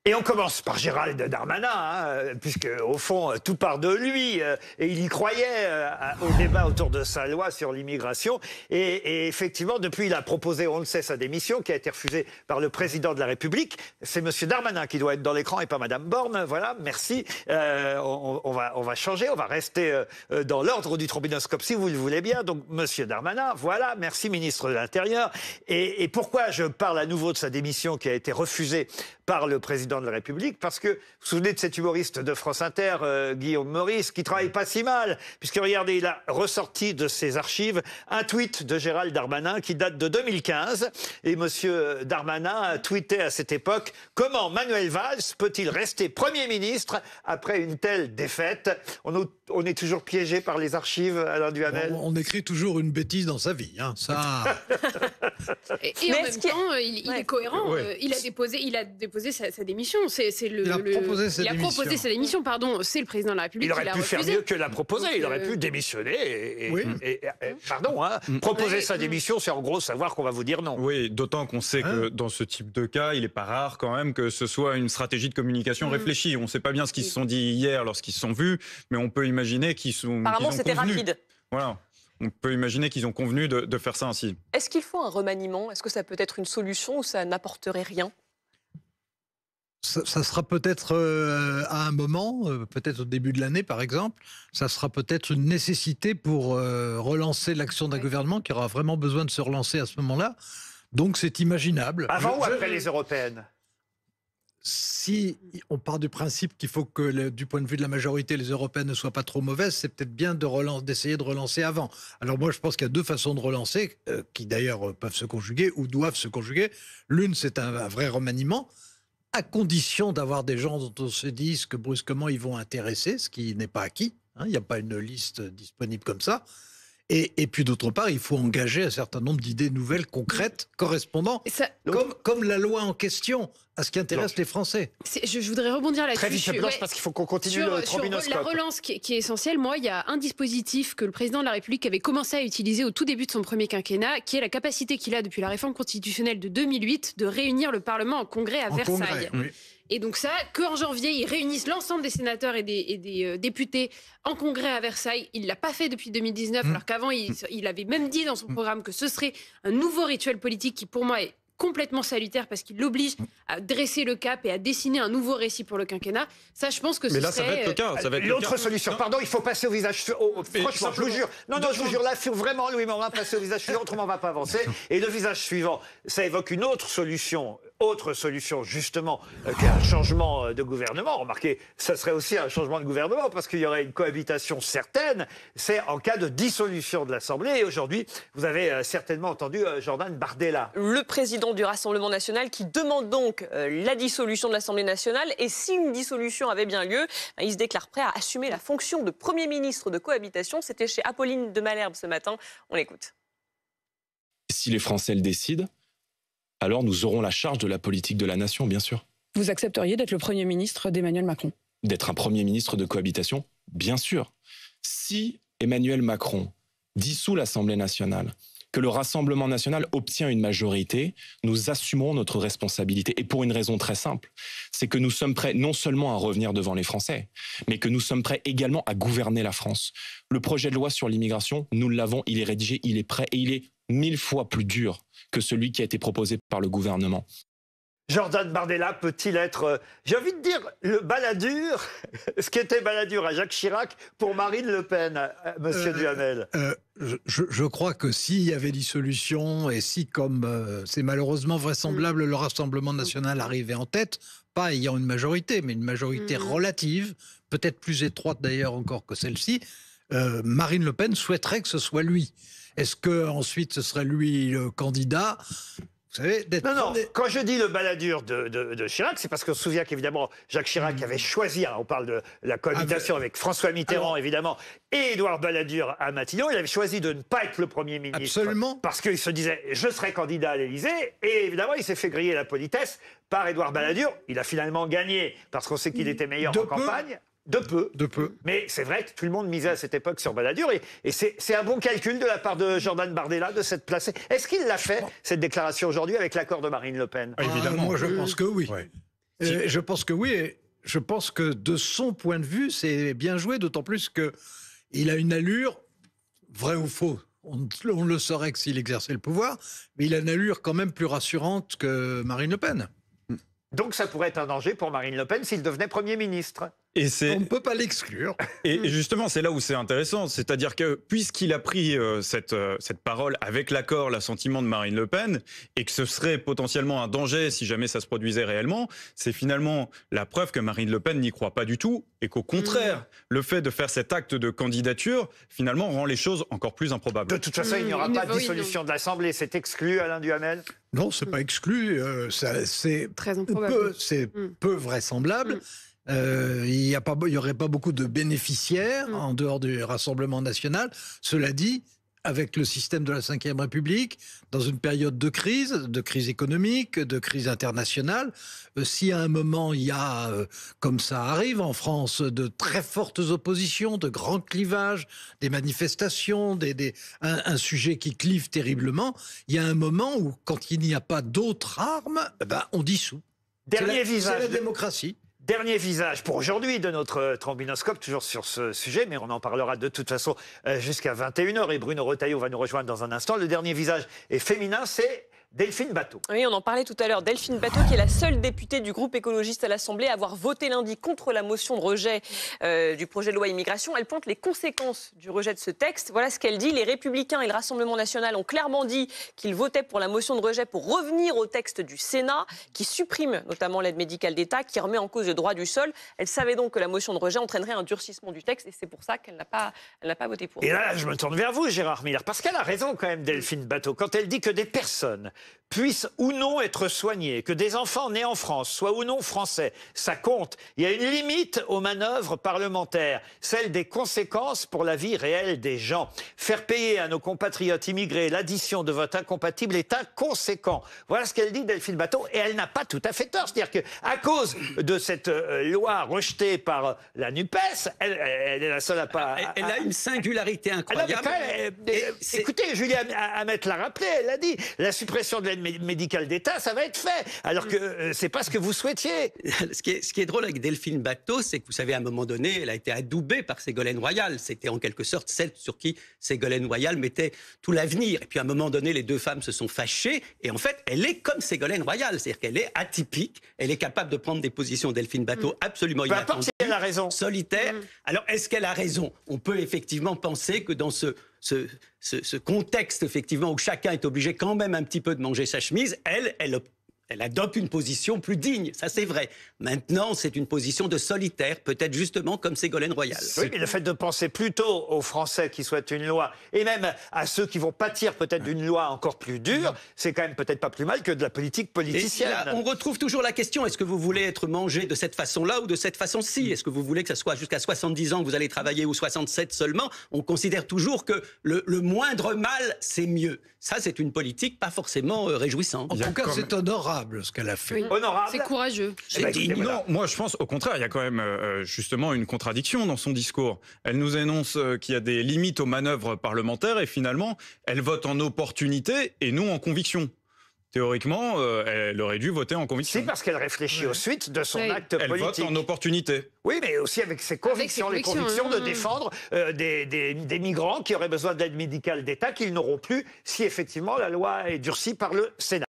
Et on commence par Gérald Darmanin, puisque au fond, tout part de lui, et il y croyait au débat autour de sa loi sur l'immigration. Et effectivement, depuis, il a proposé, on le sait, sa démission, qui a été refusée par le président de la République. C'est Monsieur Darmanin qui doit être dans l'écran et pas Madame Borne. Voilà, merci. On va changer, on va rester dans l'ordre du trombinoscope, si vous le voulez bien. Donc, Monsieur Darmanin, voilà, merci, ministre de l'Intérieur. Et pourquoi je parle à nouveau de sa démission qui a été refusée par le président de la République, parce que vous vous souvenez de cet humoriste de France Inter, Guillaume Meurice, qui travaille pas si mal, puisque regardez, il a ressorti de ses archives un tweet de Gérald Darmanin qui date de 2015, et Monsieur Darmanin a tweeté à cette époque « Comment Manuel Valls peut-il rester Premier ministre après une telle défaite ?» On est toujours piégé par les archives, Alain Duhamel. On écrit toujours une bêtise dans sa vie, hein, ça... Et en même temps, il est cohérent. Ouais. Il a déposé sa démission. Il a proposé sa démission, pardon. C'est le président de la République qui l'a refusé. Il aurait pu faire mieux que la proposer. Donc, il aurait pu démissionner. Proposer sa démission, c'est en gros savoir qu'on va vous dire non. Oui, d'autant qu'on sait que dans ce type de cas, il n'est pas rare quand même que ce soit une stratégie de communication réfléchie. On ne sait pas bien ce qu'ils se sont dit hier lorsqu'ils se sont vus, mais on peut imaginer qu'ils sont. Apparemment, c'était rapide. Voilà. On peut imaginer qu'ils ont convenu de faire ça ainsi. Est-ce qu'il faut un remaniement? Est-ce que ça peut être une solution ou ça n'apporterait rien? Ça sera peut-être à un moment, peut-être au début de l'année par exemple, ça sera peut-être une nécessité pour relancer l'action d'un gouvernement qui aura vraiment besoin de se relancer à ce moment-là. Donc c'est imaginable. Avant ou après les européennes? Si on part du principe qu'il faut que, du point de vue de la majorité, les européennes ne soient pas trop mauvaises, c'est peut-être bien d'essayer de relancer avant. Alors moi, je pense qu'il y a deux façons de relancer, qui d'ailleurs peuvent se conjuguer ou doivent se conjuguer. L'une, c'est un vrai remaniement, à condition d'avoir des gens dont on se dise que brusquement ils vont intéresser, ce qui n'est pas acquis. Il n'y a pas une liste disponible comme ça. Et puis d'autre part, il faut engager un certain nombre d'idées nouvelles, concrètes, correspondant, comme la loi en question, à ce qui intéresse les Français. Je voudrais rebondir là-dessus. Très vite, Blanche, parce qu'il faut qu'on continue le trombinoscope. Sur la relance qui est essentielle, moi, il y a un dispositif que le président de la République avait commencé à utiliser au tout début de son premier quinquennat, qui est la capacité qu'il a depuis la réforme constitutionnelle de 2008 de réunir le Parlement en congrès à Versailles. Oui. Et donc ça, qu'en janvier, ils réunissent l'ensemble des sénateurs et des députés en congrès à Versailles. Il ne l'a pas fait depuis 2019, alors qu'avant, il avait même dit dans son programme que ce serait un nouveau rituel politique qui, pour moi, est complètement salutaire parce qu'il l'oblige à dresser le cap et à dessiner un nouveau récit pour le quinquennat. Ça, je pense que mais là, ça va être le cas. L'autre solution, pardon, il faut passer au visage suivant. Franchement, je vous jure. Non, je vous jure, là, il faut vraiment, Louis Morin, passer au visage suivant, autrement on ne va pas avancer. Et le visage suivant, ça évoque une autre solution justement, qui est un changement de gouvernement. Remarquez, ça serait aussi un changement de gouvernement parce qu'il y aurait une cohabitation certaine. C'est en cas de dissolution de l'Assemblée. Et aujourd'hui, vous avez certainement entendu Jordan Bardella. Le président du Rassemblement national qui demande donc la dissolution de l'Assemblée nationale. Et si une dissolution avait bien lieu, il se déclare prêt à assumer la fonction de Premier ministre de cohabitation. C'était chez Apolline de Malherbe ce matin. On l'écoute. Si les Français le décident, alors nous aurons la charge de la politique de la nation, bien sûr. Vous accepteriez d'être le Premier ministre d'Emmanuel Macron? D'être un Premier ministre de cohabitation, bien sûr. Si Emmanuel Macron dissout l'Assemblée nationale, que le Rassemblement national obtient une majorité, nous assumerons notre responsabilité. Et pour une raison très simple, c'est que nous sommes prêts non seulement à revenir devant les Français, mais que nous sommes prêts également à gouverner la France. Le projet de loi sur l'immigration, nous l'avons, il est rédigé, il est prêt et il est 1000 fois plus dur que celui qui a été proposé par le gouvernement. Jordan Bardella peut-il être, j'ai envie de dire, le Balladur, ce qui était Balladur à Jacques Chirac pour Marine Le Pen, monsieur Duhamel? Je crois que s'il y avait dissolution et si, comme c'est malheureusement vraisemblable, le Rassemblement national arrivait en tête, pas ayant une majorité, mais une majorité relative, peut-être plus étroite d'ailleurs encore que celle-ci, Marine Le Pen souhaiterait que ce soit lui. Est-ce que ensuite ce serait lui le candidat? Vous savez, non, quand je dis le Balladur de Chirac, c'est parce qu'on se souvient qu'évidemment, Jacques Chirac avait choisi, on parle de la cohabitation avec François Mitterrand, évidemment, et Édouard Balladur à Matignon, il avait choisi de ne pas être le Premier ministre. Absolument. Parce qu'il se disait, je serai candidat à l'Élysée, et évidemment, il s'est fait griller la politesse par Édouard Balladur. Il a finalement gagné, parce qu'on sait qu'il était meilleur en campagne. De peu. Mais c'est vrai que tout le monde misait à cette époque sur Balladur. Et c'est un bon calcul de la part de Jordan Bardella de s'être placé. Est-ce qu'il l'a fait, cette déclaration aujourd'hui, avec l'accord de Marine Le Pen? Évidemment. Moi, je pense que oui. Je pense que oui. Et je pense que de son point de vue, c'est bien joué, d'autant plus qu'il a une allure, vrai ou faux, on le saurait que s'il exerçait le pouvoir, mais il a une allure quand même plus rassurante que Marine Le Pen. Donc ça pourrait être un danger pour Marine Le Pen s'il devenait Premier ministre. On ne peut pas l'exclure. Et justement, c'est là où c'est intéressant. C'est-à-dire que puisqu'il a pris cette parole avec l'accord, l'assentiment de Marine Le Pen, et que ce serait potentiellement un danger si jamais ça se produisait réellement, c'est finalement la preuve que Marine Le Pen n'y croit pas du tout, et qu'au contraire, le fait de faire cet acte de candidature, finalement, rend les choses encore plus improbables. De toute façon, il n'y aura pas de dissolution de l'Assemblée. C'est exclu, Alain Duhamel? Non, c'est pas exclu. C'est très improbable. Peu vraisemblable. Il n'y aurait pas beaucoup de bénéficiaires en dehors du Rassemblement national. Cela dit, avec le système de la Ve République, dans une période de crise économique, de crise internationale, si à un moment il y a, comme ça arrive en France, de très fortes oppositions, de grands clivages, des manifestations, un sujet qui clive terriblement, il y a un moment où, quand il n'y a pas d'autres armes, on dissout. Dernier visage. C'est la démocratie. Dernier visage pour aujourd'hui de notre trombinoscope, toujours sur ce sujet, mais on en parlera de toute façon jusqu'à 21h et Bruno Retailleau va nous rejoindre dans un instant. Le dernier visage est féminin, c'est Delphine Batho. Oui, on en parlait tout à l'heure. Delphine Batho, qui est la seule députée du groupe écologiste à l'Assemblée à avoir voté lundi contre la motion de rejet du projet de loi immigration. Elle pointe les conséquences du rejet de ce texte. Voilà ce qu'elle dit. Les Républicains et le Rassemblement national ont clairement dit qu'ils votaient pour la motion de rejet pour revenir au texte du Sénat, qui supprime notamment l'aide médicale d'État, qui remet en cause le droit du sol. Elle savait donc que la motion de rejet entraînerait un durcissement du texte et c'est pour ça qu'elle n'a pas voté pour. Et là, je me tourne vers vous, Gérard Miller, parce qu'elle a raison quand même, Delphine Batho, quand elle dit que des personnes puissent ou non être soignés, que des enfants nés en France soient ou non français, ça compte. Il y a une limite aux manœuvres parlementaires, celle des conséquences pour la vie réelle des gens. Faire payer à nos compatriotes immigrés l'addition de votes incompatibles est inconséquent. Voilà ce qu'elle dit, Delphine Batho, et elle n'a pas tout à fait tort. C'est-à-dire qu'à cause de cette loi rejetée par la NUPES, elle est la seule à pas... Elle a une singularité incroyable. Écoutez, Julia Hamet l'a rappelé, elle a dit, la suppression de l'aide médicale d'État, ça va être fait, alors que c'est pas ce que vous souhaitiez. Ce qui est drôle avec Delphine Batho, c'est que vous savez, à un moment donné, elle a été adoubée par Ségolène Royal. C'était en quelque sorte celle sur qui Ségolène Royal mettait tout l'avenir. Et puis à un moment donné, les deux femmes se sont fâchées. Et en fait, elle est comme Ségolène Royal, c'est-à-dire qu'elle est atypique. Elle est capable de prendre des positions, Delphine Batho, absolument inattendues. Peu importe si elle a raison. Solitaire. Alors, est-ce qu'elle a raison? On peut effectivement penser que dans ce contexte, effectivement, où chacun est obligé quand même un petit peu de manger sa chemise, elle adopte une position plus digne, ça c'est vrai. Maintenant, c'est une position de solitaire, peut-être justement comme Ségolène Royal. Oui, mais le fait de penser plutôt aux Français qui souhaitent une loi, et même à ceux qui vont pâtir peut-être d'une loi encore plus dure, c'est quand même peut-être pas plus mal que de la politique politicienne. Et là, on retrouve toujours la question, est-ce que vous voulez être mangé de cette façon-là ou de cette façon-ci? Est-ce que vous voulez que ça soit jusqu'à 70 ans que vous allez travailler ou 67 seulement? On considère toujours que le moindre mal, c'est mieux. Ça, c'est une politique pas forcément réjouissante. En tout cas, c'est honorable ce qu'elle a fait. Oui. Honorable. C'est courageux. C'est digne. Non, moi je pense au contraire, il y a quand même justement une contradiction dans son discours. Elle nous annonce qu'il y a des limites aux manœuvres parlementaires et finalement, elle vote en opportunité et non en conviction. Théoriquement, elle aurait dû voter en conviction. Si, parce qu'elle réfléchit aux suites de son acte Elle politique. vote en opportunité. Oui, mais aussi avec ses convictions, les convictions de défendre des migrants qui auraient besoin d'aide médicale d'État qu'ils n'auront plus si effectivement la loi est durcie par le Sénat.